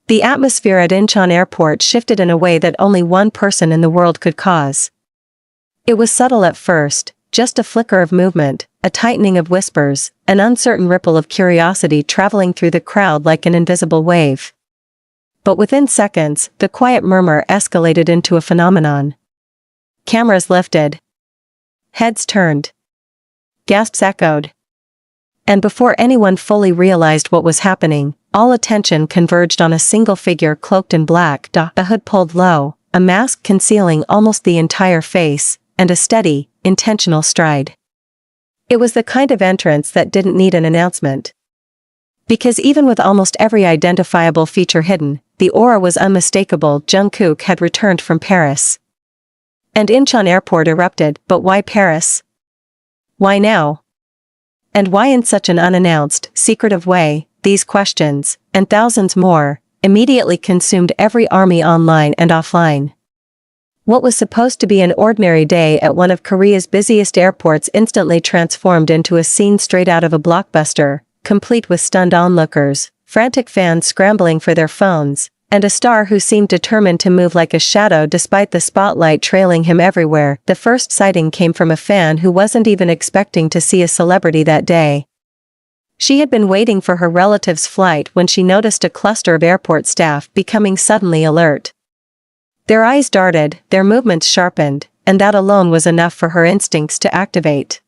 The atmosphere at Incheon Airport shifted in a way that only one person in the world could cause. It was subtle at first, just a flicker of movement, a tightening of whispers, an uncertain ripple of curiosity traveling through the crowd like an invisible wave. But within seconds, the quiet murmur escalated into a phenomenon. Cameras lifted. Heads turned. Gasps echoed. And before anyone fully realized what was happening, all attention converged on a single figure cloaked in black, a hood pulled low, a mask concealing almost the entire face, and a steady, intentional stride. It was the kind of entrance that didn't need an announcement. Because even with almost every identifiable feature hidden, the aura was unmistakable. Jungkook had returned from Paris. And Incheon Airport erupted. But why Paris? Why now? And why in such an unannounced, secretive way? These questions, and thousands more, immediately consumed every army online and offline. What was supposed to be an ordinary day at one of Korea's busiest airports instantly transformed into a scene straight out of a blockbuster, complete with stunned onlookers, frantic fans scrambling for their phones, and a star who seemed determined to move like a shadow despite the spotlight trailing him everywhere. The first sighting came from a fan who wasn't even expecting to see a celebrity that day. She had been waiting for her relative's flight when she noticed a cluster of airport staff becoming suddenly alert. Their eyes darted, their movements sharpened, and that alone was enough for her instincts to activate.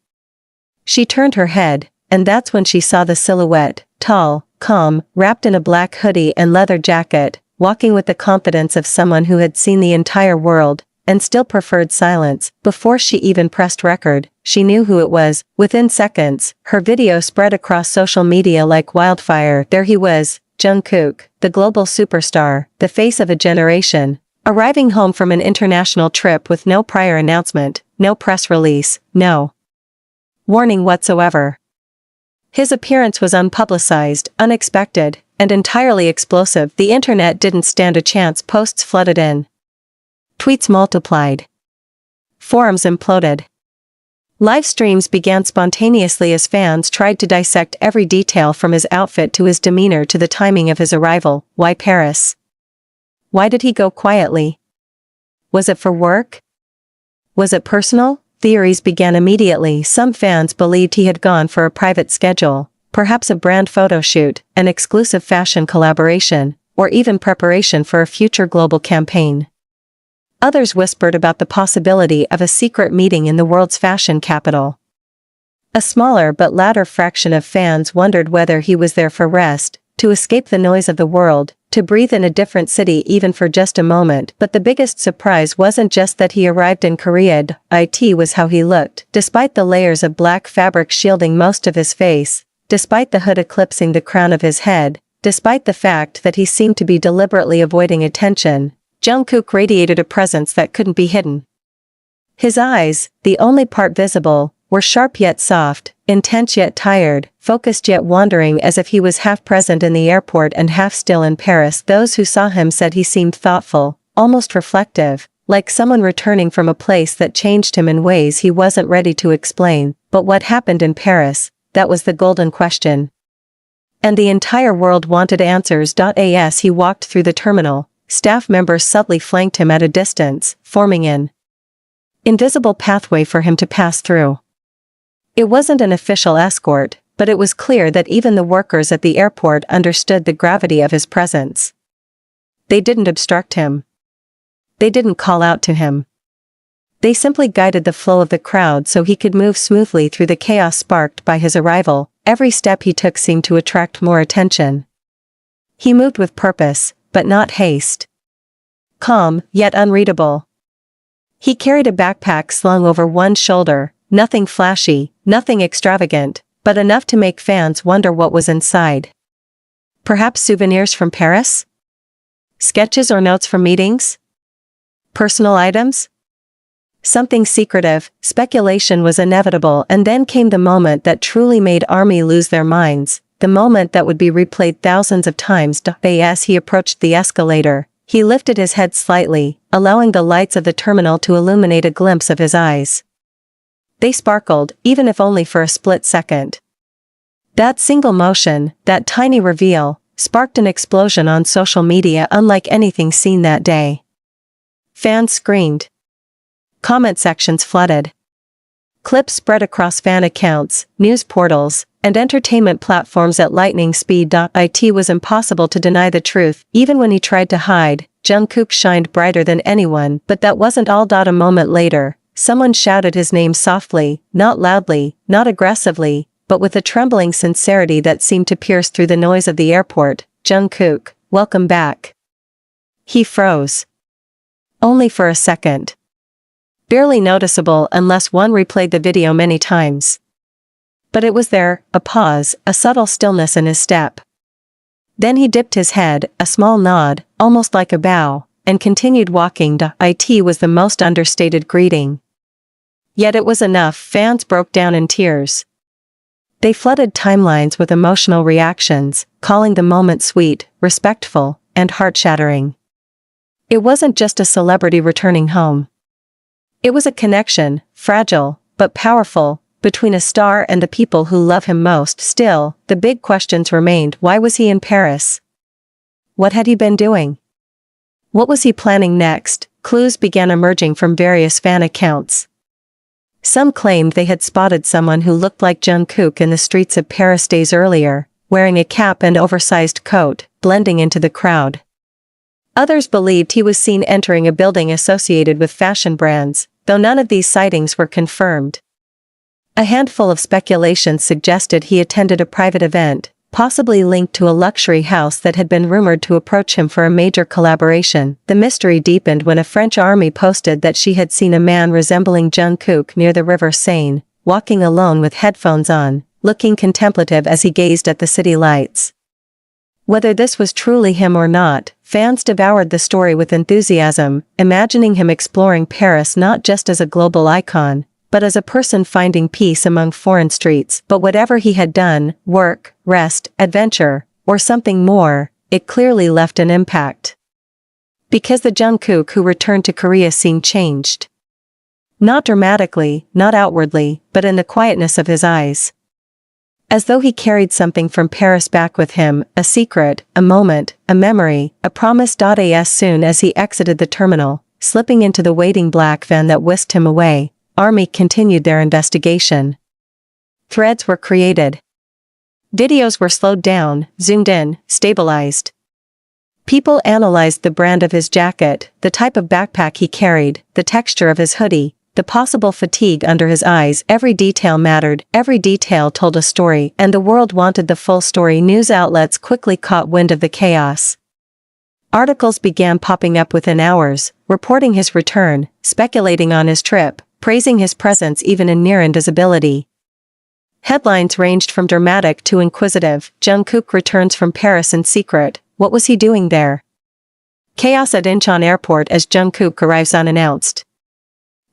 She turned her head, and that's when she saw the silhouette, tall, calm, wrapped in a black hoodie and leather jacket, walking with the confidence of someone who had seen the entire world, and still preferred silence. Before she even pressed record, she knew who it was. Within seconds, her video spread across social media like wildfire. There he was, Jungkook, the global superstar, the face of a generation, arriving home from an international trip with no prior announcement, no press release, no warning whatsoever. His appearance was unpublicized, unexpected, and entirely explosive. The internet didn't stand a chance. Posts flooded in. Tweets multiplied. Forums imploded. Live streams began spontaneously as fans tried to dissect every detail from his outfit to his demeanor to the timing of his arrival. Why Paris? Why did he go quietly? Was it for work? Was it personal? Theories began immediately. Some fans believed he had gone for a private schedule, perhaps a brand photo shoot, an exclusive fashion collaboration, or even preparation for a future global campaign. Others whispered about the possibility of a secret meeting in the world's fashion capital. A smaller but louder fraction of fans wondered whether he was there for rest, to escape the noise of the world, to breathe in a different city even for just a moment. But the biggest surprise wasn't just that he arrived in Korea. It was how he looked. Despite the layers of black fabric shielding most of his face, despite the hood eclipsing the crown of his head, despite the fact that he seemed to be deliberately avoiding attention, Jungkook radiated a presence that couldn't be hidden. His eyes, the only part visible, were sharp yet soft, intense yet tired, focused yet wandering, as if he was half present in the airport and half still in Paris. Those who saw him said he seemed thoughtful, almost reflective, like someone returning from a place that changed him in ways he wasn't ready to explain. But what happened in Paris? That was the golden question. And the entire world wanted answers. As he walked through the terminal, staff members subtly flanked him at a distance, forming an invisible pathway for him to pass through. It wasn't an official escort, but it was clear that even the workers at the airport understood the gravity of his presence. They didn't obstruct him. They didn't call out to him. They simply guided the flow of the crowd so he could move smoothly through the chaos sparked by his arrival. Every step he took seemed to attract more attention. He moved with purpose, but not haste. Calm, yet unreadable. He carried a backpack slung over one shoulder, nothing flashy, nothing extravagant, but enough to make fans wonder what was inside. Perhaps souvenirs from Paris? Sketches or notes from meetings? Personal items? Something secretive. Speculation was inevitable, and then came the moment that truly made ARMY lose their minds, the moment that would be replayed thousands of times. As he approached the escalator, he lifted his head slightly, allowing the lights of the terminal to illuminate a glimpse of his eyes. They sparkled, even if only for a split second. That single motion, that tiny reveal, sparked an explosion on social media unlike anything seen that day. Fans screamed. Comment sections flooded. Clips spread across fan accounts, news portals, and entertainment platforms at lightning speed. It was impossible to deny the truth. Even when he tried to hide, Jungkook shined brighter than anyone. But that wasn't all. A moment later, someone shouted his name softly, not loudly, not aggressively, but with a trembling sincerity that seemed to pierce through the noise of the airport. Jungkook, welcome back. He froze. Only for a second. Barely noticeable unless one replayed the video many times. But it was there, a pause, a subtle stillness in his step. Then he dipped his head, a small nod, almost like a bow, and continued walking. It was the most understated greeting. Yet it was enough. Fans broke down in tears. They flooded timelines with emotional reactions, calling the moment sweet, respectful, and heart-shattering. It wasn't just a celebrity returning home. It was a connection, fragile, but powerful, between a star and the people who love him most. Still, the big questions remained. Why was he in Paris? What had he been doing? What was he planning next? Clues began emerging from various fan accounts. Some claimed they had spotted someone who looked like Jungkook in the streets of Paris days earlier, wearing a cap and oversized coat, blending into the crowd. Others believed he was seen entering a building associated with fashion brands, though none of these sightings were confirmed. A handful of speculations suggested he attended a private event, possibly linked to a luxury house that had been rumored to approach him for a major collaboration. The mystery deepened when a French army posted that she had seen a man resembling Jungkook near the River Seine, walking alone with headphones on, looking contemplative as he gazed at the city lights. Whether this was truly him or not, fans devoured the story with enthusiasm, imagining him exploring Paris not just as a global icon, but as a person finding peace among foreign streets. But whatever he had done, work, rest, adventure, or something more, it clearly left an impact. Because the Jungkook who returned to Korea seemed changed. Not dramatically, not outwardly, but in the quietness of his eyes. As though he carried something from Paris back with him, a secret, a moment, a memory, a promise. As soon as he exited the terminal, slipping into the waiting black van that whisked him away, Army continued their investigation. Threads were created. Videos were slowed down, zoomed in, stabilized. People analyzed the brand of his jacket, the type of backpack he carried, the texture of his hoodie, the possible fatigue under his eyes. Every detail mattered, every detail told a story, and the world wanted the full story. News outlets quickly caught wind of the chaos. Articles began popping up within hours, reporting his return, speculating on his trip, praising his presence even in near invisibility. Headlines ranged from dramatic to inquisitive. Jungkook returns from Paris in secret. What was he doing there? Chaos at Incheon Airport as Jungkook arrives unannounced.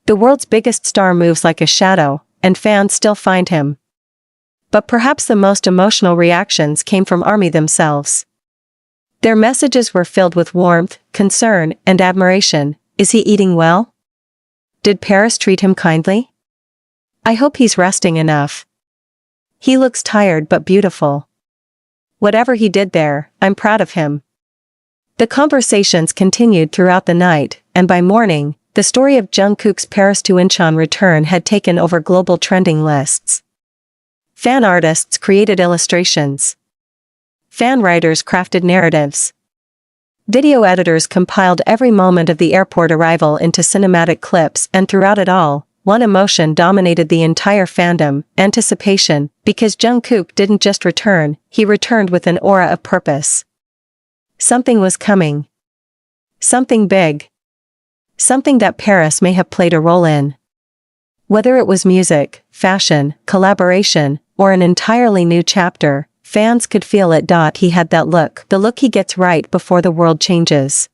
The world's biggest star moves like a shadow, and fans still find him. But perhaps the most emotional reactions came from ARMY themselves. Their messages were filled with warmth, concern, and admiration. Is he eating well? Did Paris treat him kindly? I hope he's resting enough. He looks tired but beautiful. Whatever he did there, I'm proud of him. The conversations continued throughout the night, and by morning, the story of Jungkook's Paris to Incheon return had taken over global trending lists. Fan artists created illustrations. Fan writers crafted narratives. Video editors compiled every moment of the airport arrival into cinematic clips, and throughout it all, one emotion dominated the entire fandom: anticipation, because Jungkook didn't just return, he returned with an aura of purpose. Something was coming. Something big. Something that Paris may have played a role in. Whether it was music, fashion, collaboration, or an entirely new chapter, fans could feel it. He had that look, the look he gets right before the world changes.